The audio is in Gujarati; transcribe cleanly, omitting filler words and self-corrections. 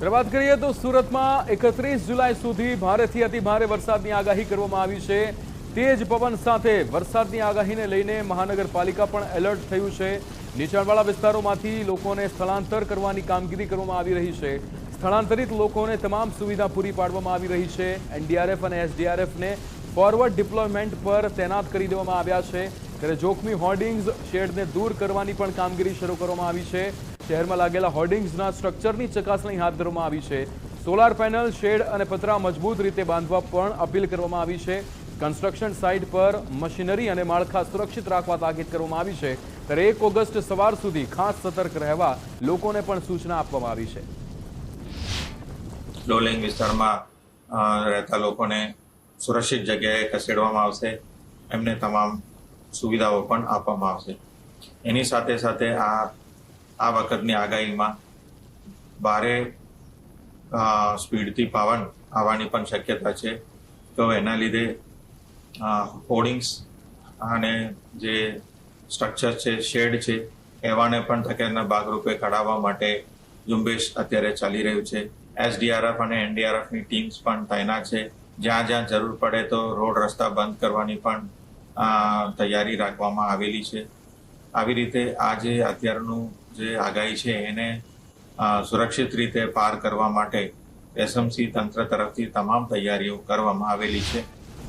વાત કરીએ તો સુરતમાં 31 જુલાઈ સુધી ભારેથી અતિભારે વરસાદની આગાહી કરવામાં આવી છે। તેજ પવન સાથે વરસાદની આગાહીને લઈને મહાનગરપાલિકા પણ એલર્ટ થયું છે। નીચાણવાળા વિસ્તારોમાંથી લોકોને સ્થળાંતર કરવાની કામગીરી કરવામાં આવી રહી છે। સ્થળાંતરિત લોકોને તમામ સુવિધા પૂરી પાડવામાં આવી રહી છે। એનડીઆરએફ અને એસડીઆરએફને ફોરવર્ડ ડિપ્લોયમેન્ટ પર તૈનાત કરી દેવામાં આવ્યા છે। ત્યારે જોખમી હોર્ડિંગ્સ શેડને દૂર કરવાની પણ કામગીરી શરૂ કરવામાં આવી છે। શહેરમાં લાગેલા હોર્ડિંગ્સના સ્ટ્રક્ચરની ચકાસણી હાથ ધરવામાં આવી છે। સોલાર પેનલ, શેડ અને પતરા મજબૂત રીતે બાંધવા પણ અપીલ કરવામાં આવી છે। કન્સ્ટ્રક્શન સાઇટ પર મશીનરી અને માળખા સુરક્ષિત રાખવા તાકીદ કરવામાં આવી છે। ત્યારે 1 ઓગસ્ટ સવાર સુધી ખાસ સતર્ક રહેવા લોકોને પણ સૂચના આપવામાં આવી છે। લોલિંગ વિસ્તારમાં રહેતા લોકોને સુરક્ષિત જગ્યાએ ખસેડવામાં આવશે। એમને તમામ સુવિધાઓ પણ આપવામાં આવશે। એની સાથે સાથે આ વખતની આગાહીમાં ભારે સ્પીડથી પવન આવવાની પણ શક્યતા છે। તો એના લીધે હોર્ડિંગ્સ અને જે સ્ટ્રક્ચર છે, શેડ છે, એવાને પણ તકેદારીના ભાગરૂપે કઢાવવા માટે ઝુંબેશ અત્યારે ચાલી રહ્યું છે। એસડીઆરએફ અને એનડીઆરએફની ટીમ્સ પણ તૈનાત છે। જ્યાં જ્યાં જરૂર પડે તો રોડ રસ્તા બંધ કરવાની પણ તૈયારી રાખવામાં આવેલી છે। આવી રીતે આ જે અત્યારનું જે આગાહી છે એને સુરક્ષિત રીતે પાર કરવા માટે એસએમસી તંત્ર તરફથી તમામ તૈયારીઓ કરવામાં આવેલી છે।